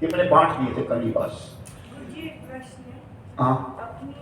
ये मैंने बांट दिए थे कल ही बस। गुरुजी एक प्रश्न है, हाँ अपनी